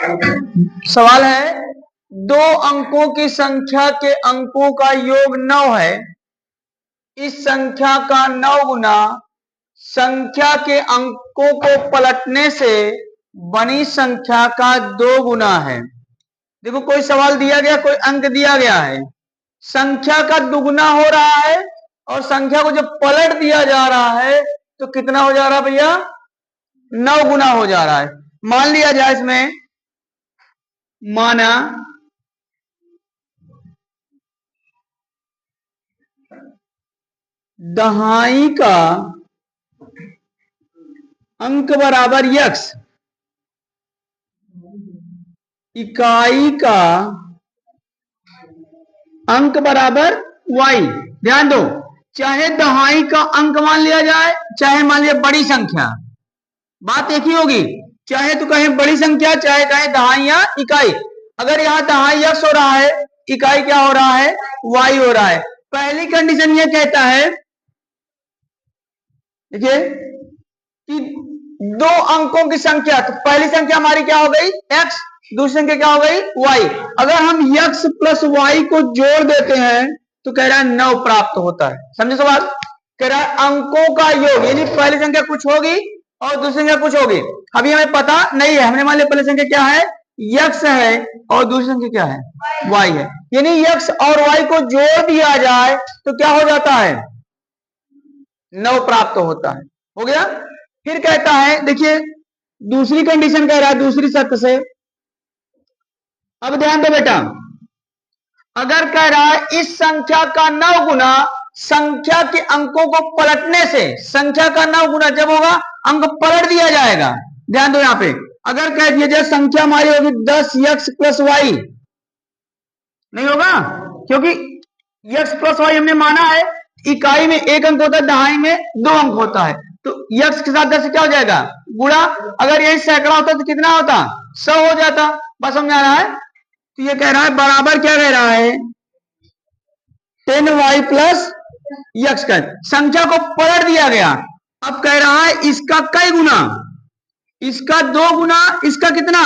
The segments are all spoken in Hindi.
सवाल है, दो अंकों की संख्या के अंकों का योग 9 है। इस संख्या का 9 गुना संख्या के अंकों को पलटने से बनी संख्या का 2 गुना है। देखो कोई सवाल दिया गया, कोई अंक दिया गया है, संख्या का दुगुना हो रहा है और संख्या को जब पलट दिया जा रहा है तो कितना हो जा रहा है भैया? 9 गुना हो जा रहा है। मान लिया जाए, इसमें माना दहाई का अंक बराबर यक्स, इकाई का अंक बराबर वाई। ध्यान दो, चाहे दहाई का अंक मान लिया जाए, चाहे मान लिया बड़ी संख्या, बात एक ही होगी। चाहे तो कहें बड़ी संख्या, चाहे कहें दहाई या इकाई। अगर यहां दहाई यक्स हो रहा है, इकाई क्या हो रहा है? वाई हो रहा है। पहली कंडीशन यह कहता है, देखिए, कि दो अंकों की संख्या, तो पहली संख्या हमारी क्या हो गई? एक्स, दूसरी संख्या क्या हो गई? वाई। अगर हम एक्स प्लस वाई को जोड़ देते हैं तो कह रहा है 9 प्राप्त होता है। समझे सवाल? कह रहा है अंकों का योग, यानी पहली संख्या कुछ होगी और दूसरी संख्या कुछ होगी। अभी हमें पता नहीं है, हमने मान लिया पहली संख्या क्या है? यक्स है और दूसरी संख्या क्या है? वाई है। यानी यक्स और वाई को जोड़ दिया जाए तो क्या हो जाता है? 9 प्राप्त होता है। हो गया। फिर कहता है, देखिए दूसरी कंडीशन कह रहा है, दूसरी शर्त से। अब ध्यान दो बेटा, अगर कह रहा है इस संख्या का 9 गुना संख्या के अंकों को पलटने से, संख्या का 9 गुना जब होगा अंक पलट दिया जाएगा। ध्यान दो यहां पे, अगर कह दिया जाए संख्या हमारी होगी 10x प्लस वाई, नहीं होगा, क्योंकि x प्लस वाई हमने माना है। इकाई में 1 अंक होता है, दहाई में 2 अंक होता है, तो x के साथ 10 क्या हो जाएगा? गुणा। अगर यही सैकड़ा होता तो कितना होता? 100 हो जाता। बस समझ आ रहा है? तो ये कह रहा है बराबर क्या कह रहा है? 10y प्लस यक्स का, संख्या को पलट दिया गया। अब कह रहा है इसका कई गुना? इसका 2 गुना, इसका कितना?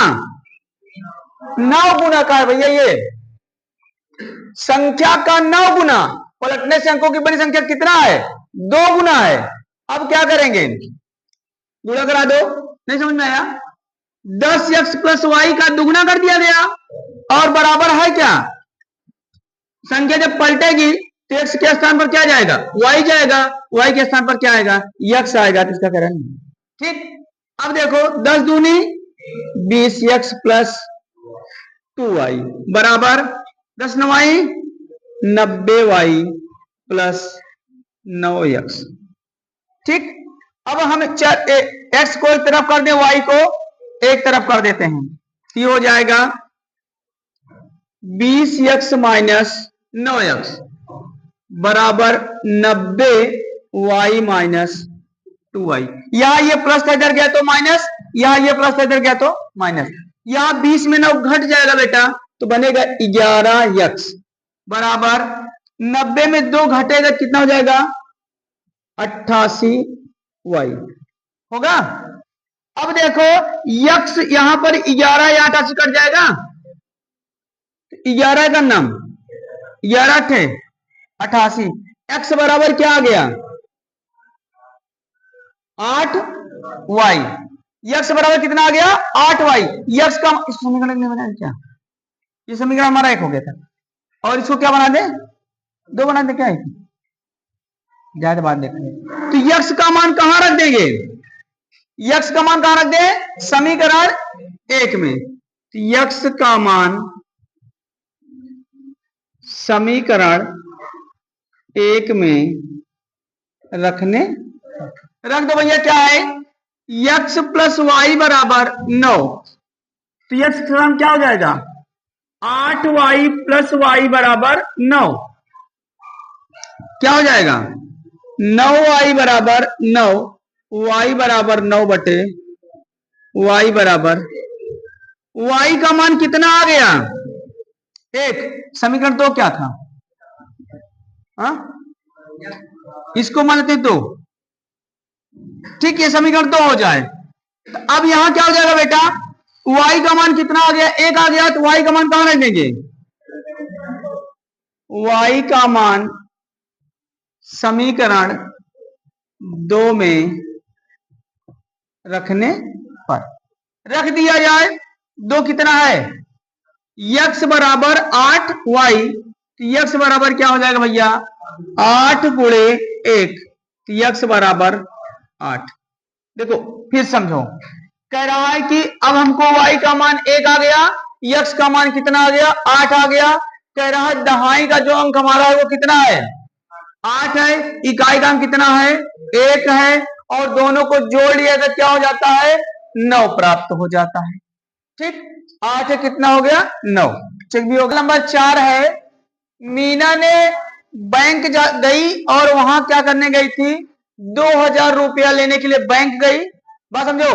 9 गुना का है भैया। ये संख्या का 9 गुना, पलटने से अंकों की बड़ी संख्या कितना है? 2 गुना है। अब क्या करेंगे? गुणा करा दो। नहीं समझ में आया? 10x प्लस वाई का दुगुना कर दिया गया और बराबर है क्या? संख्या जब पलटेगी तो x के स्थान पर क्या जाएगा? y जाएगा। y के स्थान पर क्या आएगा? x आएगा। तो इसका करें ठीक। अब देखो 10 दूनी 20x प्लस 2y बराबर 10 9y 90y प्लस 9x। ठीक। अब हम x को एक तरफ कर दें, y को एक तरफ कर देते हैं, ये हो जाएगा 20x माइनस 9x बराबर 90y माइनस 2y। यहां ये प्लस था, इधर गया तो माइनस, यहां ये प्लस था, इधर गया तो माइनस। यहां 20 में 9 घट जाएगा बेटा, तो बनेगा 11x बराबर 90 में 2 घटेगा, कितना हो जाएगा? 88y होगा। अब देखो यक्स यहां पर 11 या 88 कट जाएगा, 11 का नाम 11 थे 88। एक्स बराबर क्या आ गया? 8y। यक्स बराबर कितना आ गया? 8y। यक्स का समीकरण नहीं बनाया क्या? ये समीकरण हमारा एक हो गया था, और इसको क्या बना दे? 2 बना दे। क्या है ज्यादा बात देखेंगे। तो यक्स का मान कहां रख देंगे? यक्स का मान कहां रख दे? समीकरण 1 में। तो यक्स का मान समीकरण 1 में रख दो भैया। क्या है? यक्स प्लस वाई बराबर 9। तो यक्स का मान क्या हो जाएगा? 8y प्लस वाई बराबर 9। क्या हो जाएगा? 9y बराबर 9, y बराबर 9 बटे y बराबर, y का मान कितना आ गया? 1। समीकरण 2 क्या था? हा? इसको मानते तो ठीक है, समीकरण 2 हो जाए। तो अब यहां क्या हो जाएगा बेटा? y का मान कितना आ गया, 1 आ गया, तो y का मान कहां रख देंगे, y का मान समीकरण 2 में रखने पर रख दिया जाए। 2 कितना है, x बराबर 8y, तो x बराबर क्या हो जाएगा भैया, 8 गुणे 1, तो x बराबर 8। देखो फिर समझो, कह रहा है कि अब हमको y का मान 1 आ गया, x का मान कितना आ गया, 8 आ गया। कह रहा है दहाई का जो अंक हमारा है वो कितना है, 8 है, इकाई का अंक कितना है, 1 है, और दोनों को जोड़ लिया तो क्या हो जाता है, 9 प्राप्त हो जाता है। ठीक, 8 कितना हो गया, 9। चेक भी होगा। नंबर 4 है, मीना ने बैंक गई और वहां क्या करने गई थी, 2000 रुपया लेने के लिए बैंक गई। बात समझो,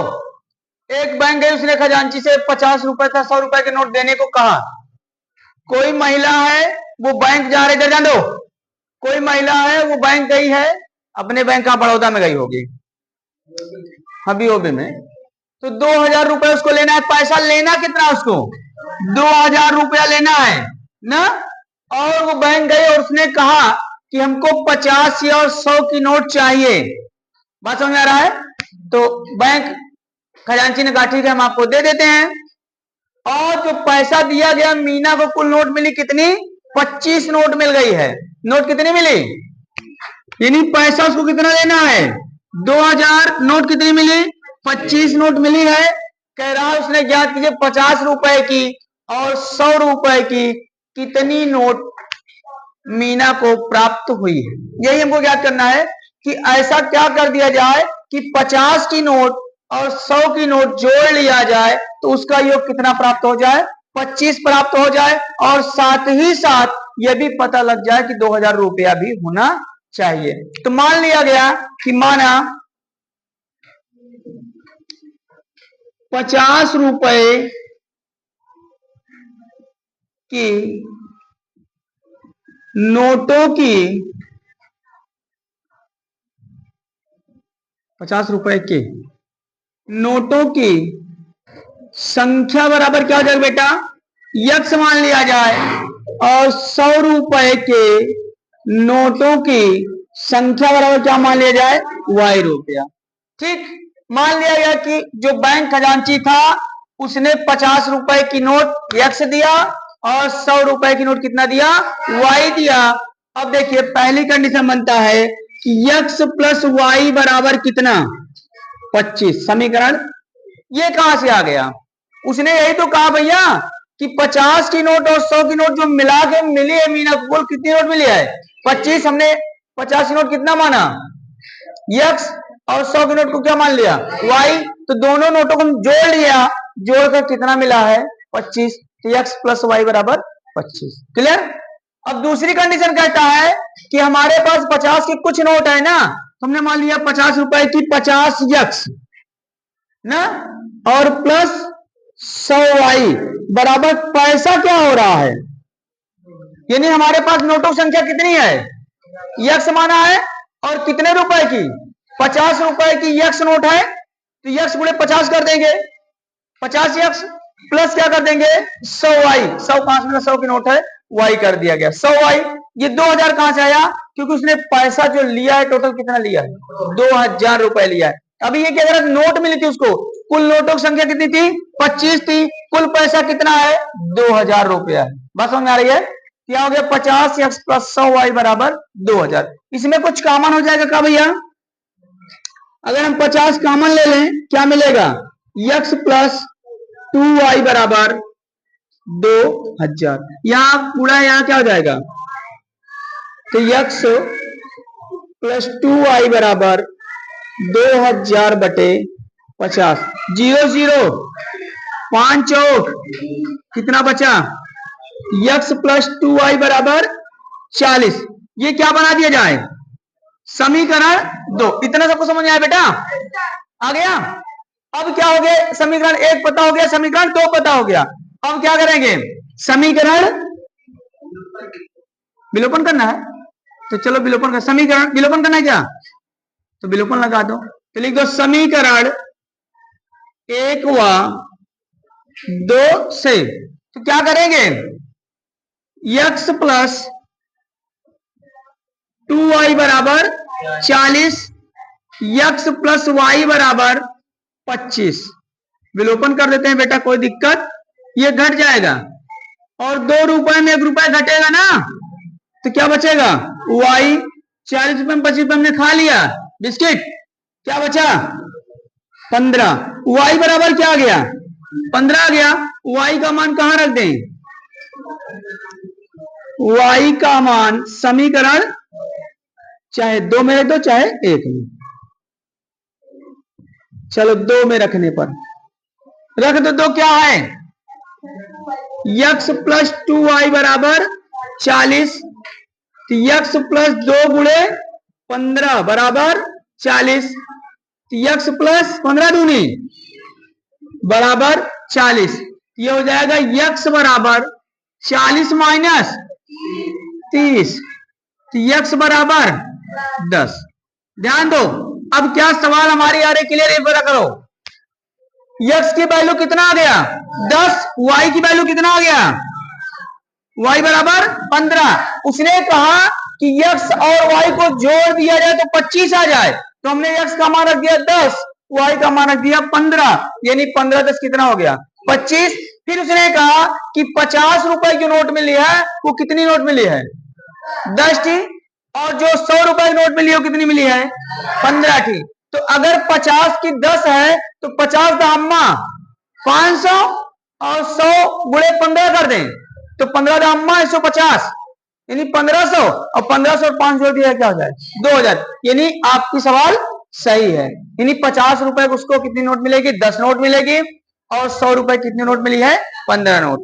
एक बैंक गई, उसने खजांची से 50 रुपए था 100 रुपए के नोट देने को कहा। कोई महिला है वो बैंक जा रही, जान दो, कोई महिला है वो बैंक गई है, अपने बैंक का बड़ौदा में गई होगी, हबीबी में, तो 2000 रुपए उसको लेना है। पैसा लेना कितना उसको, 2000 रुपया लेना है ना। और वो बैंक गई और उसने कहा कि हमको 50 या 100 की नोट चाहिए। बात समझ में आ रहा है। तो बैंक खजांची ने कहा ठीक है हम आपको दे देते हैं। और जो पैसा दिया गया, मीना को कुल नोट मिली कितनी, 25 नोट मिल गई है। नोट कितनी मिली, यानी पैसा उसको कितना लेना है, 2000, नोट कितनी मिली, 25 नोट मिली है। कह रहा है उसने ज्ञात कीजिए 50 रुपए की और 100 रुपए की कितनी नोट मीना को प्राप्त हुई है। यही हमको ज्ञात करना है कि ऐसा क्या कर दिया जाए कि 50 की नोट और 100 की नोट जोड़ लिया जाए तो उसका योग कितना प्राप्त हो जाए, 25 प्राप्त हो जाए, और साथ ही साथ यह भी पता लग जाए कि 2000 रुपया भी होना चाहिए। तो मान लिया गया कि माना 50 रुपए की नोटों की, 50 रुपए के नोटों की संख्या बराबर क्या हो जाएगा बेटा, यक्स मान लिया जाए, और 100 रुपए के नोटों की संख्या बराबर क्या मान लिया जाए, y रुपया। ठीक, मान लिया गया कि जो बैंक खजांची था उसने 50 रुपए की नोट यक्स दिया और 100 रुपए की नोट कितना दिया, y दिया। अब देखिए पहली कंडीशन बनता है कि यक्स प्लस वाई बराबर कितना, 25। समीकरण ये कहां से आ गया, उसने यही तो कहा भैया कि 50 की नोट और 100 की नोट जो मिला के मिली है मीना को, कुल कितनी नोट मिली है, 25। हमने 50 की नोट कितना माना, यक्स, और 100 की नोट को क्या मान लिया, वाई। तो दोनों नोटों को जोड़ लिया, जोड़कर कितना मिला है, 25। तो यक्स प्लस वाई बराबर 25। क्लियर। अब दूसरी कंडीशन कहता है कि हमारे पास 50 के कुछ नोट है ना, हमने मान लिया 50 रुपए की 50 यक्स ना, और प्लस 100 वाई बराबर पैसा क्या हो रहा है, यानी हमारे पास नोटों की संख्या कितनी है, यक्स माना है, और कितने रुपए की, 50 रुपए की यक्स नोट है, तो यक्स गुणे 50 कर देंगे, 50 यक्स प्लस क्या कर देंगे 100 वाई, 100 5 में 100 की नोट है, वाई कर दिया गया 100 वाई। ये 2000 कहां से आया, क्योंकि उसने पैसा जो लिया है टोटल कितना लिया है, 2000 रुपए लिया है। अभी ये क्या कर, नोट मिली थी उसको, कुल नोटों की संख्या कितनी थी, 25 थी, कुल पैसा कितना है 2000 रुपया है। बात समझ में आ रही है। क्या हो गया, 50 एक्स प्लस 100 वाई बराबर 2000। इसमें कुछ कॉमन हो जाएगा क्या भैया, अगर हम 50 कॉमन ले लें क्या मिलेगा, x प्लस 2y बराबर 2000। यहां पूरा यहां क्या हो जाएगा, तो x प्लस 2y बराबर 2000 बटे 50, 0 0 5 चौक कितना बचा, x प्लस 2y बराबर 40। ये क्या बना दिया जाए, समीकरण 2। इतना सबको समझ में आया बेटा, आ गया। अब क्या हो गया, समीकरण 1 पता हो गया, समीकरण 2 पता हो गया। अब क्या करेंगे, समीकरण विलोपन करना है, तो चलो विलोपन कर, समीकरण विलोपन करना है क्या, तो विलोपन लगा दो। तो लिख दो समीकरण 1 व 2 से। तो क्या करेंगे, x प्लस 2y बराबर 40, x प्लस वाई बराबर 25। विलोपन कर देते हैं बेटा, कोई दिक्कत, ये घट जाएगा और 2 रुपए में 1 रुपया घटेगा ना, तो क्या बचेगा, y 40 रुपए में 25 रुपए हमने खा लिया बिस्किट, क्या बचा 15। y बराबर क्या आ गया, 15 आ गया। y का मान कहां रख दें, y का मान समीकरण चाहे 2 में रख दो चाहे 1 में। चलो 2 में रखने पर रख दो, 2 क्या है, x प्लस 2y बराबर 40, तो x प्लस 2 गुणे 15 बराबर 40, तो x प्लस 15 दूनी बराबर 40। ये हो जाएगा x बराबर 40 माइनस 30, तो x बराबर 10। ध्यान दो, अब क्या सवाल हमारे आ रहे, क्लियर, एक बार करो। x की वैल्यू कितना आ गया 10, y की वैल्यू कितना आ गया, y बराबर 15। उसने कहा कि x और y को जोड़ दिया जाए तो 25 आ जाए, तो हमने x का मान रख दिया 10, y का मान रख दिया 15, यानी 15 10 कितना हो गया 25। फिर उसने कहा कि 50 रुपए की नोट मिली है, वो कितनी नोट मिली है 10 थी, और जो 100 रुपए की नोट मिली है वो कितनी मिली है 15 थी। तो अगर 50 की 10 है तो 50 दाम्मा 500 और 100 गुणे 15 कर दें, तो 15 दाम्मा 150, यानी 1500, और 1500 और 5 जोड़ दिया क्या हो जाए 2000, यानी आपकी सवाल सही है। यानी 50 रुपए को उसको कितनी नोट मिलेगी 10 नोट मिलेगी, और 100 रुपए कितनी नोट मिली है 15 नोट।